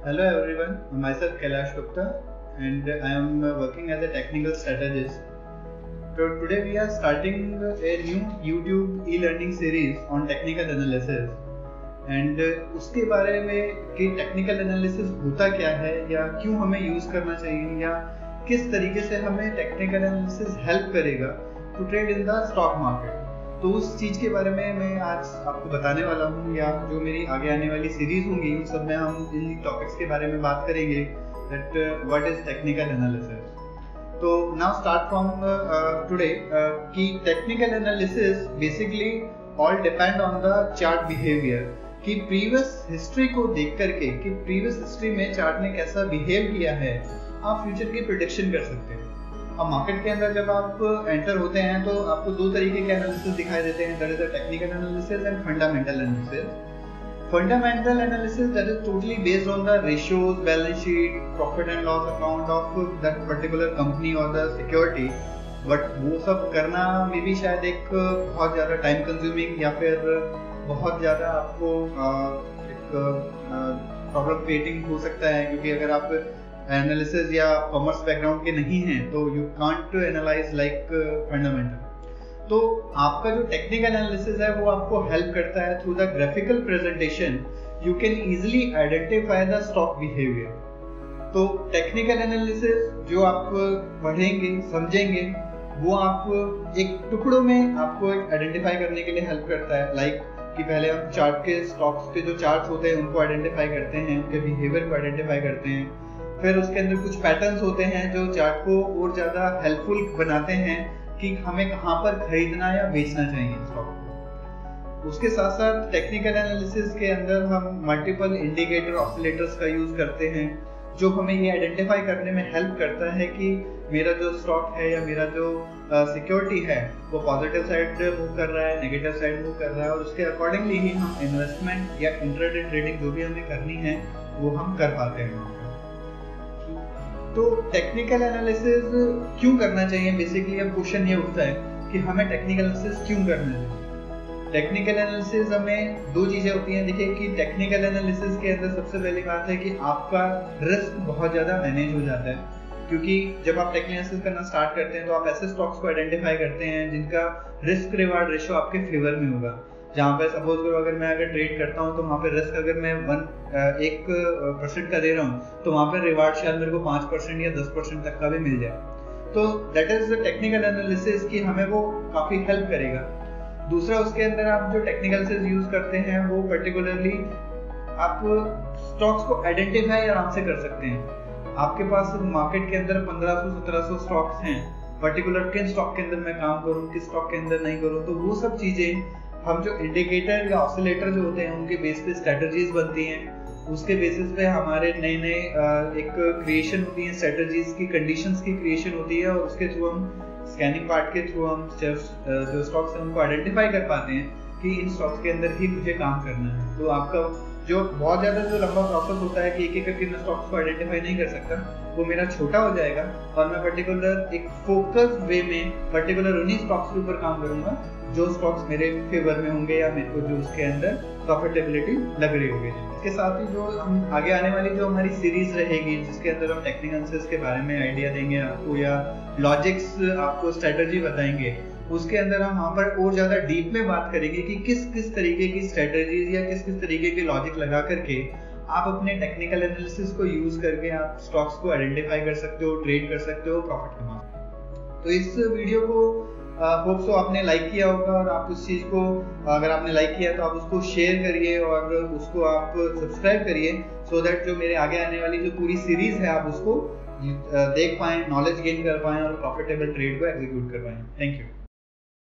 Hello everyone, myself Kailash Gupta and I am working as a technical strategist. So today we are starting a new YouTube e-learning series on technical analysis and उसके बारे में कि technical analysis होता क्या है या क्यों हमें use करना चाहिए या किस तरीके से हमें technical analysis help करेगा to trade in the stock market. तो उस चीज़ के बारे में मैं आज आपको बताने वाला हूँ या जो मेरी आगे आने वाली सीरीज होंगी उन सब में हम इन टॉपिक्स के बारे में बात करेंगे that what is technical analysis. तो नाउ स्टार्ट फ्रॉम टुडे कि technical analysis basically all depend on the chart behaviour कि प्रीवियस हिस्ट्री को देख करके कि प्रीवियस हिस्ट्री में चार्ट ने कैसा बिहेव किया है आप फ्यूचर की प्रेडिक्शन कर सकते हैं. अब मार्केट के अंदर जब आप एंटर होते हैं तो आपको दो तरीके के एनालिसिस दिखाई देते हैं, that is the technical analysis and fundamental analysis. Fundamental analysis that is totally based on the ratios, balance sheet, profit and loss account of that particular company और द सिक्योरिटी. बट वो सब करना may be शायद एक बहुत ज़्यादा time consuming या फिर बहुत ज़्यादा आपको एक प्रॉब्लम क्रिएटिंग हो सकता है, क्योंकि अगर आप एनालिसिस या कॉमर्स बैकग्राउंड के नहीं हैं तो you can't analyse like fundamental. तो आपका जो टेक्निकल एनालिसिस है वो आपको हेल्प करता है through the graphical presentation you can easily identify the stock behaviour. तो टेक्निकल एनालिसिस जो आप पढ़ेंगे समझेंगे वो आप एक टुकड़ों में आपको आइडेंटिफाई करने के लिए हेल्प करता है. लाइक कि पहले हम चार्ट के स्टॉक्स के जो चार्ट्स होते हैं उनको आइडेंटिफाई करते हैं, उनके बिहेवियर को आइडेंटिफाई करते हैं. फिर उसके अंदर कुछ पैटर्न्स होते हैं जो चार्ट को और ज़्यादा हेल्पफुल बनाते हैं कि हमें कहाँ पर खरीदना या बेचना चाहिए स्टॉक को. उसके साथ साथ टेक्निकल एनालिसिस के अंदर हम मल्टीपल इंडिकेटर ऑसिलेटर्स का यूज़ करते हैं जो हमें ये आइडेंटिफाई करने में हेल्प करता है कि मेरा जो स्टॉक है या मेरा जो सिक्योरिटी है वो पॉजिटिव साइड मूव कर रहा है, नेगेटिव साइड मूव कर रहा है, और उसके अकॉर्डिंगली ही हम इन्वेस्टमेंट या इंट्राडे ट्रेडिंग जो भी हमें करनी है वो हम कर पाते हैं. तो टेक्निकल एनालिसिस क्यों करना चाहिए, बेसिकली अब क्वेश्चन ये उठता है कि हमें टेक्निकल एनालिसिस क्यों करना चाहिए. टेक्निकल एनालिसिस हमें दो चीज़ें होती हैं. देखिए कि टेक्निकल एनालिसिस के अंदर सबसे पहली बात है कि आपका रिस्क बहुत ज़्यादा मैनेज हो जाता है, क्योंकि जब आप टेक्निकल एनालिसिस करना स्टार्ट करते हैं तो आप ऐसे स्टॉक्स को आइडेंटिफाई करते हैं जिनका रिस्क रिवार्ड रेशियो आपके फेवर में होगा. जहाँ पे सपोज करो अगर मैं ट्रेड करता हूँ तो वहाँ पे रिस्क अगर मैं 1% का दे रहा हूँ तो वहाँ पे रिवार्ड शायद मेरे को 5% या 10% तक का भी मिल जाए. तो that is the technical analysis कि हमें वो काफ़ी हेल्प करेगा. दूसरा उसके अंदर आप जो टेक्निकल एनालिसिस यूज़ करते हैं वो पर्टिकुलरली आप स्टॉक्स को आइडेंटिफाई आराम से कर सकते हैं. आपके पास मार्केट के अंदर 1500-1700 स्टॉक्स हैं, पर्टिकुलर किन स्टॉक के अंदर मैं काम करूँ, किस स्टॉक के अंदर नहीं करूँ. तो वो सब चीज़ें हम जो इंडिकेटर या ऑसिलेटर जो होते हैं उनके बेस पे स्ट्रेटजीज बनती हैं. उसके बेसिस पे हमारे नए नए एक क्रिएशन होती है, स्ट्रेटजीज की कंडीशंस की क्रिएशन होती है, और उसके थ्रू हम स्कैनिंग पार्ट के थ्रू हम जो स्टॉक्स हैं उनको आइडेंटिफाई कर पाते हैं कि इन स्टॉक्स के अंदर ही मुझे काम करना है. तो आपका जो बहुत ज़्यादा जो लंबा प्रोसेस होता है कि एक एक करके मैं स्टॉक्स को आइडेंटिफाई नहीं कर सकता, वो मेरा छोटा हो जाएगा और मैं पर्टिकुलर एक फोकस वे में पर्टिकुलर उन्हीं स्टॉक्स के ऊपर काम करूंगा जो स्टॉक्स मेरे फेवर में होंगे या मेरे को जो उसके अंदर प्रॉफिटेबिलिटी लग रही होगी. इसके साथ ही जो हम आगे आने वाली जो हमारी सीरीज रहेगी जिसके अंदर हम टेक्निकल एनालिसिस के बारे में आइडिया देंगे आपको या लॉजिक्स आपको स्ट्रेटजी बताएंगे, उसके अंदर हम वहाँ पर और ज़्यादा डीप में बात करेंगे कि किस किस तरीके की स्ट्रेटजीज या किस किस तरीके के लॉजिक लगा करके आप अपने टेक्निकल एनालिसिस को यूज़ करके आप स्टॉक्स को आइडेंटिफाई कर सकते हो, ट्रेड कर सकते हो, प्रॉफिट कमा सकते हो. तो इस वीडियो को होप सो आपने लाइक किया होगा, और आप उस चीज़ को अगर आपने लाइक किया तो आप उसको शेयर करिए और उसको आप सब्सक्राइब करिए सो दैट जो मेरे आगे आने वाली जो पूरी सीरीज़ है आप उसको देख पाएँ, नॉलेज गेन कर पाएँ और प्रॉफिटेबल ट्रेड को एग्जीक्यूट कर पाएँ. Thank you.